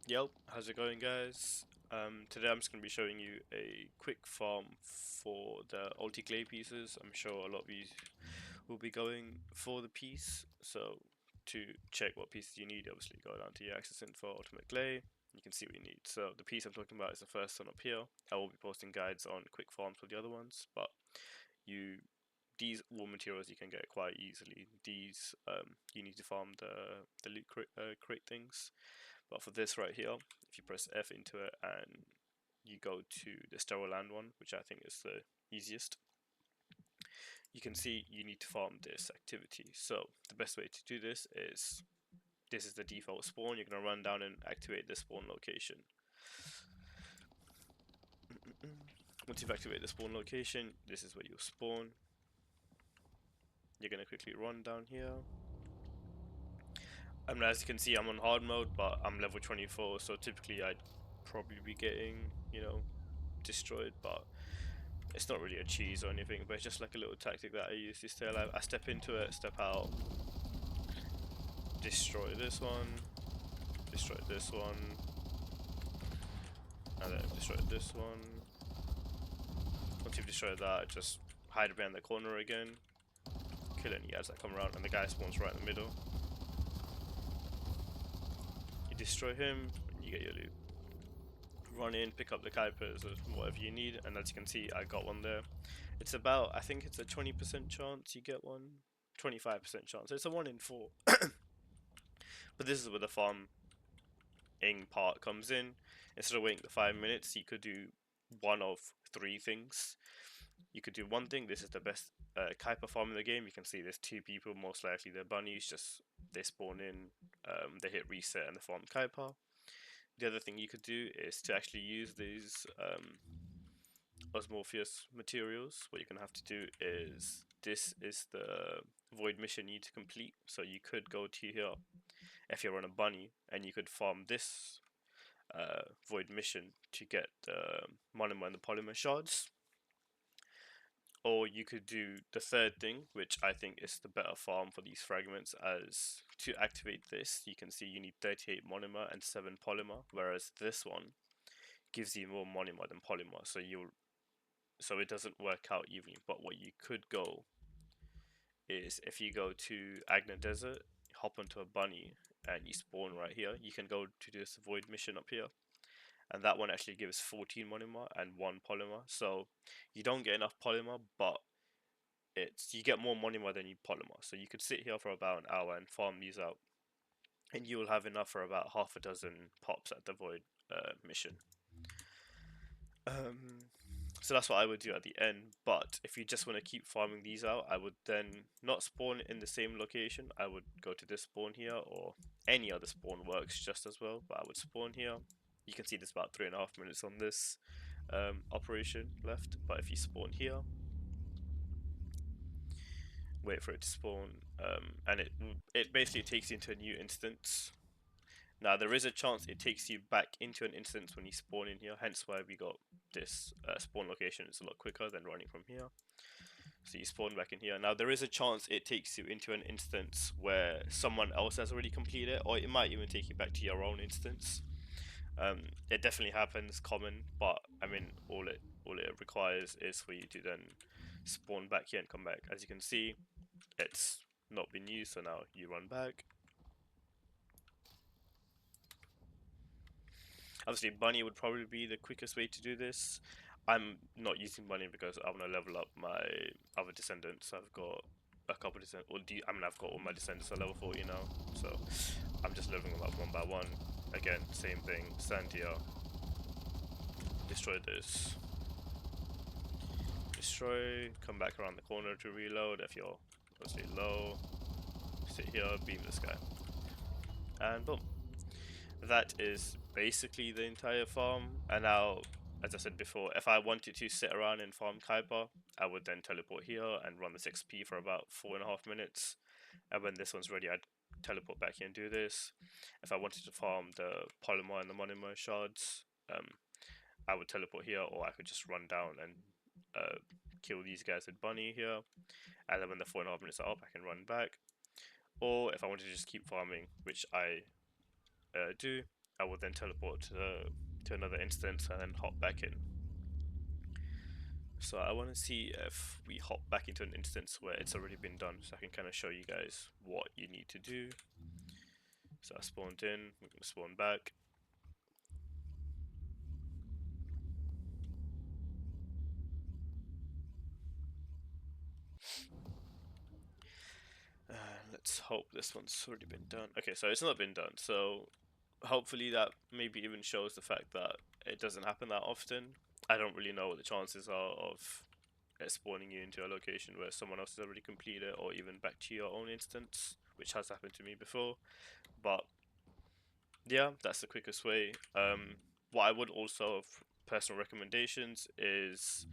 Yo, how's it going, guys? Today I'm just going to be showing you a quick farm for the ulti clay pieces. I'm sure a lot of you will be going for the piece. So to check what pieces you need, obviously go down to your access info ultimate clay. You can see what you need. So the piece I'm talking about is the first one up here. I will be posting guides on quick farms for the other ones, but you these all materials you can get quite easily. These you need to farm the loot crate things. But for this right here, if you press F into it and you go to the sterile land one, which I think is the easiest, you can see you need to farm this activity. So the best way to do this is the default spawn. You're going to run down and activate the spawn location. Once you've activated the spawn location, this is where you'll spawn. You're going to quickly run down here. As you can see, I'm on hard mode, but I'm level 24, so typically I'd probably be getting, destroyed, but it's not really a cheese or anything, but it's just like a little tactic that I use to stay alive. I step into it, step out, destroy this one, and then destroy this one. Once you've destroyed that, just hide behind the corner again, kill any guys that come around, and the guy spawns right in the middle. You destroy him, and you get your loot. Run in, pick up the Kuipers or whatever you need, and as you can see, I got one there. It's about, I think it's a 20% chance you get one, 25% chance. It's a 1 in 4. But this is where the farming part comes in. Instead of waiting the 5 minutes, you could do one of three things. You could do one thing. This is the best Kuiper farm in the game. You can see there's two people, most likely they're bunnies. Just they spawn in, they hit reset, and they farm Kuiper. The other thing you could do is to actually use these Osmorpheus materials. What you're going to have to do is, this is the void mission you need to complete. So you could go to here if you're on a bunny, and you could farm this void mission to get the monomer and the polymer shards. Or you could do the third thing, which I think is the better farm for these fragments, as to activate this, you can see you need 38 monomer and 7 polymer, whereas this one gives you more monomer than polymer, so it doesn't work out evenly. But what you could go is, if you go to Agna Desert, hop onto a bunny, and you spawn right here, you can go to this void mission up here, and that one actually gives 14 monomer and 1 polymer. So you don't get enough polymer, but you get more monomer than you polymer. So you could sit here for about an hour and farm these out, and you will have enough for about half a dozen pops at the void mission. So that's what I would do at the end. But if you just want to keep farming these out, I would then not spawn in the same location. I would go to this spawn here, or any other spawn works just as well, but I would spawn here. You can see there's about 3.5 minutes on this operation left, but if you spawn here, wait for it to spawn, and it basically takes you into a new instance. Now there is a chance it takes you back into an instance when you spawn in here, hence why we got this spawn location. It's a lot quicker than running from here. So you spawn back in here. Now there is a chance it takes you into an instance where someone else has already completed it, or it might even take you back to your own instance. It definitely happens, common, but I mean all it requires is for you to then spawn back here and come back. As you can see, it's not been used, so now you run back. Obviously, bunny would probably be the quickest way to do this. I'm not using bunny because I want to level up my other descendants. I've got a couple descendants, I've got all my descendants at level 40 now, so I'm just leveling them up one by one. Again, same thing, stand here, destroy this, destroy, come back around the corner to reload if you're obviously low, sit here, beam this guy, and boom. That is basically the entire farm. And now, as I said before, if I wanted to sit around and farm Kuiper, I would then teleport here and run this XP for about 4.5 minutes. And when this one's ready, I'd teleport back here and do this. If I wanted to farm the polymer and the monomer shards, I would teleport here, or I could just run down and kill these guys with bunny here. And then when the 4.5 minutes are up, I can run back. Or if I wanted to just keep farming, which I do, I will then teleport to another instance and then hop back in. So I want to see if we hop back into an instance where it's already been done, so I can kind of show you guys what you need to do. So I spawned in, we're going to spawn back. Let's hope this one's already been done. Okay, so it's not been done, so hopefully that maybe even shows the fact that it doesn't happen that often. I don't really know what the chances are of it spawning you into a location where someone else has already completed it, or even back to your own instance, which has happened to me before. But yeah, that's the quickest way. What I would also, personal recommendations is,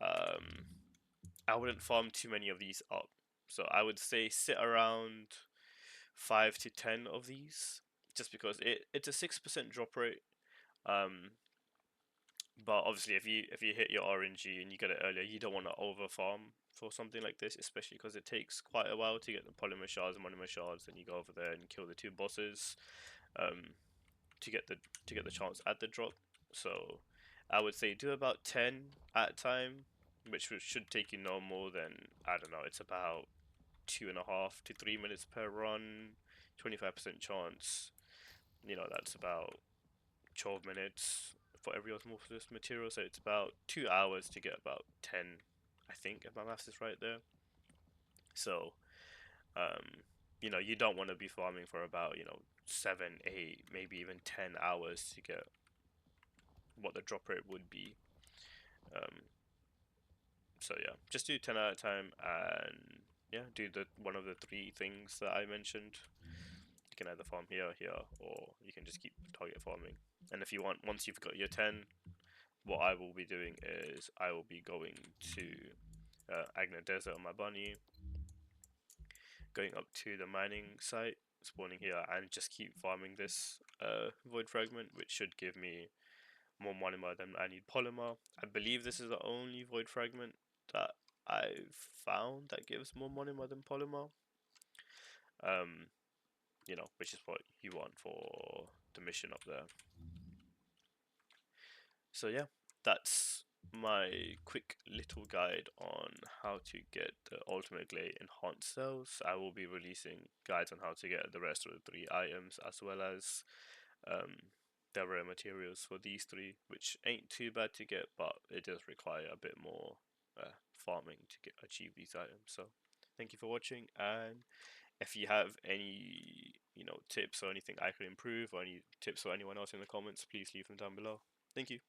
I wouldn't farm too many of these up. So I would say sit around 5 to 10 of these, just because it's a 6% drop rate. Um, but obviously, if you hit your RNG and you get it earlier, you don't want to over farm for something like this, especially because it takes quite a while to get the polymer shards and monomer shards. Then you go over there and kill the two bosses, um, to get the chance at the drop. So I would say do about 10 at a time, which should take you no more than, I don't know, it's about 2.5 to 3 minutes per run, 25% chance. That's about 12 minutes for every osmosis material, so it's about 2 hours to get about 10, I think, if my maths is right there. So, um, you don't want to be farming for about, 7, 8, maybe even 10 hours to get what the drop rate would be. Um, so yeah, just do 10 at a time, and yeah, do the one of the three things that I mentioned. You can either farm here, here, or you can just keep target farming. And if you want, once you've got your 10, what I will be doing is I will be going to Agna Desert on my bunny, going up to the mining site, spawning here, and just keep farming this void fragment, which should give me more monomer than I need polymer. I believe this is the only void fragment that I've found that gives more monomer than polymer. Um, which is what you want for the mission up there. So yeah, that's my quick little guide on how to get the ultimate Gley Enhanced Cells. I will be releasing guides on how to get the rest of the three items, as well as the rare materials for these three, which ain't too bad to get, but it does require a bit more farming to achieve these items. So thank you for watching, and if you have any tips or anything I could improve, or any tips for anyone else in the comments, please leave them down below. Thank you.